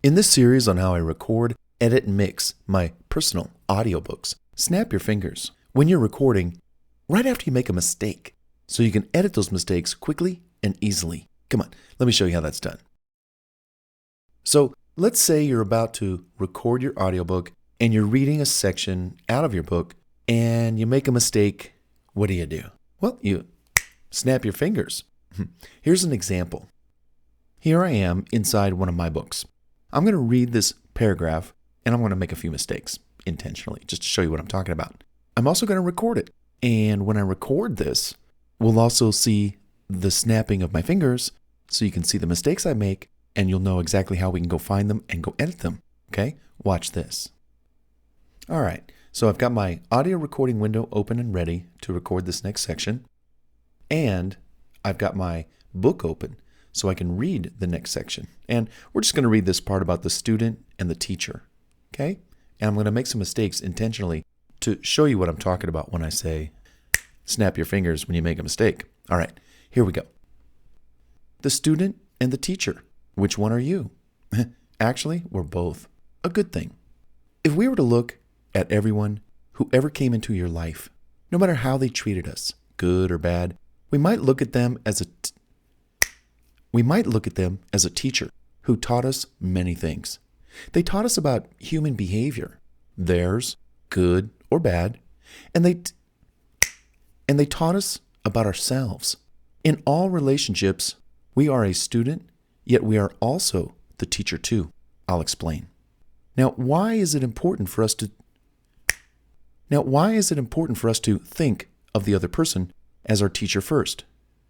In this series on how I record, edit, and mix my personal audiobooks, snap your fingers when you're recording right after you make a mistake so you can edit those mistakes quickly and easily. Come on, let me show you how that's done. So let's say you're about to record your audiobook and you're reading a section out of your book and you make a mistake. What do? Well, you snap your fingers. Here's an example. Here I am inside one of my books. I'm going to read this paragraph and I'm going to make a few mistakes intentionally just to show you what I'm talking about. I'm also going to record it. And when I record this, we'll also see the snapping of my fingers so you can see the mistakes I make and you'll know exactly how we can go find them and go edit them. Okay? Watch this. All right. So I've got my audio recording window open and ready to record this next section. And I've got my book open so I can read the next section. And we're just going to read this part about the student and the teacher. Okay? And I'm going to make some mistakes intentionally to show you what I'm talking about when I say snap your fingers when you make a mistake. All right, here we go. The student and the teacher. Which one are you? Actually, we're both. A good thing. If we were to look at everyone who ever came into your life, no matter how they treated us, good or bad, we might look at them as a teacher who taught us many things. They taught us about human behavior, theirs, good or bad, and they taught us about ourselves. In all relationships, we are a student, yet we are also the teacher too. I'll explain. Now, why is it important for us to think of the other person as our teacher first?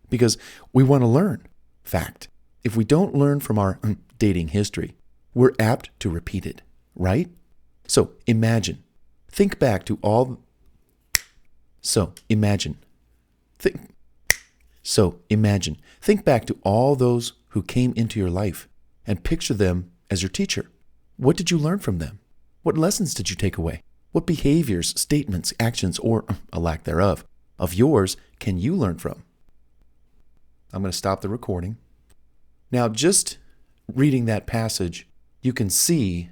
Because we want to learn. Fact. If we don't learn from our dating history, we're apt to repeat it, right? So imagine back to all those who came into your life and picture them as your teacher. What did you learn from them? What lessons did you take away? What behaviors, statements, actions, or a lack thereof, of yours can you learn from? I'm going to stop the recording. Now, just reading that passage, you can see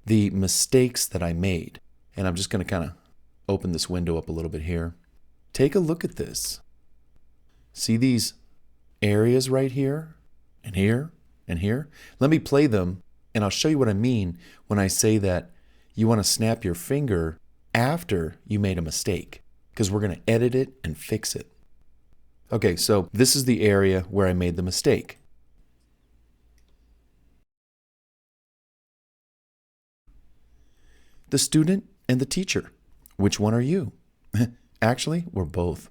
the mistakes that I made. And I'm just going to kind of open this window up a little bit here. Take a look at this. See these areas right here and here and here? Let me play them and I'll show you what I mean when I say that you want to snap your finger after you made a mistake, because we're going to edit it and fix it. Okay, so this is the area where I made the mistake. The student and the teacher. Which one are you? Actually, we're both.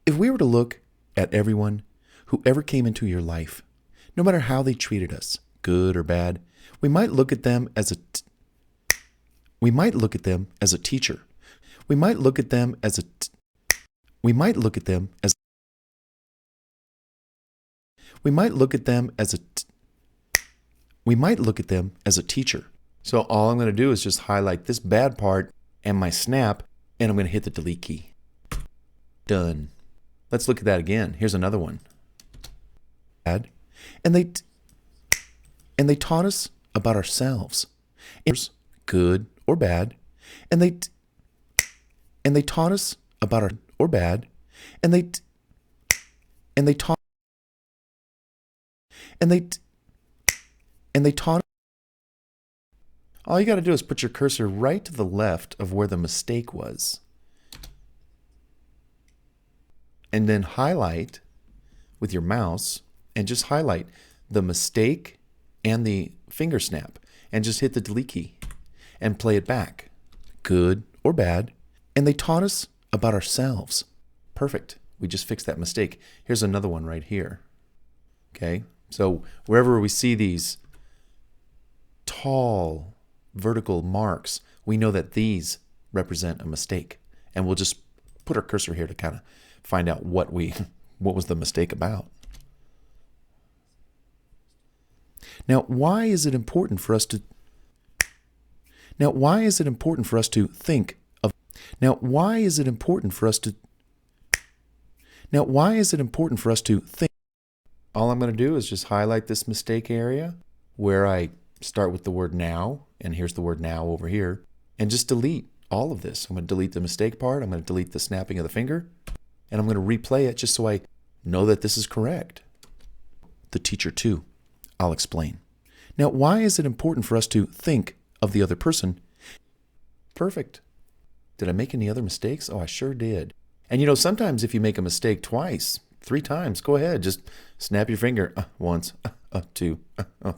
If we were to look at everyone who ever came into your life, no matter how they treated us, good or bad, we might look at them as a teacher. We might look at them as a teacher So all I'm going to do is just highlight this bad part and my snap, and I'm going to hit the delete key. Done. Let's look at that again. Here's another one. And they taught us about ourselves, good or bad, and they taught us about our or bad, and they taught. All you got to do is put your cursor right to the left of where the mistake was. And then highlight with your mouse and just highlight the mistake and the finger snap and just hit the delete key and play it back. Good or bad. And they taught us about ourselves. Perfect. We just fixed that mistake. Here's another one right here. Okay. So wherever we see these tall vertical marks, we know that these represent a mistake. And we'll just put our cursor here to kind of find out what was the mistake about. Now, why is it important for us to think of All I'm going to do is just highlight this mistake area where I start with the word now, and here's the word now over here, and just delete all of this. I'm going to delete the mistake part. I'm going to delete the snapping of the finger, and I'm going to replay it just so I know that this is correct. The teacher too. I'll explain. Now, why is it important for us to think of the other person? Perfect. Did I make any other mistakes? Oh, I sure did. And sometimes if you make a mistake twice, 3 times, go ahead. Just snap your finger once, 2,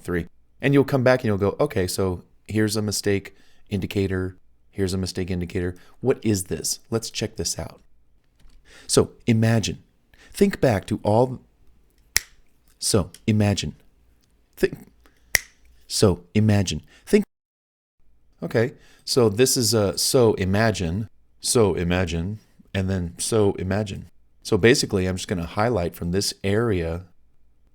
3. And you'll come back and you'll go, okay, so here's a mistake indicator. Here's a mistake indicator. What is this? Let's check this out. So imagine. Think back to all. So imagine. Think. Okay, so this is so imagine, and then so imagine. So basically, I'm just going to highlight from this area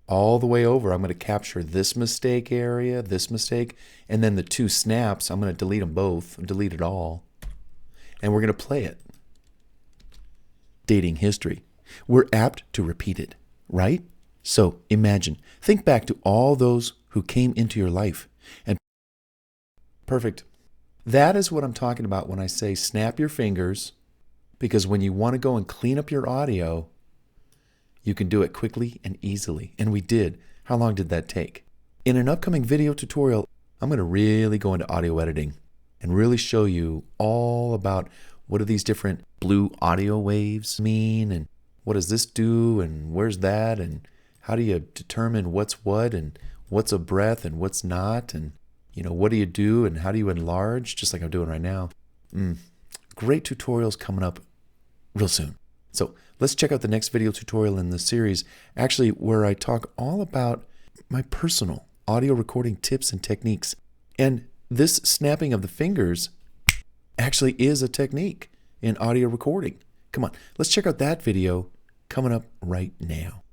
all the way over. I'm going to capture this mistake area, this mistake, and then the 2 snaps, I'm going to delete them both, delete it all, and we're going to play it. Dating history. We're apt to repeat it, right? So imagine. Think back to all those who came into your life. And perfect. That is what I'm talking about when I say snap your fingers, because when you want to go and clean up your audio, you can do it quickly and easily. And we did. How long did that take? In an upcoming video tutorial, I'm going to really go into audio editing and really show you all about what do these different blue audio waves mean, and what does this do, and where's that, and how do you determine what's what, and what's a breath and what's not, and what do you do and how do you enlarge, just like I'm doing right now. Great tutorials coming up real soon. So let's check out the next video tutorial in the series, actually where I talk all about my personal audio recording tips and techniques. And this snapping of the fingers actually is a technique in audio recording. Come on, let's check out that video coming up right now.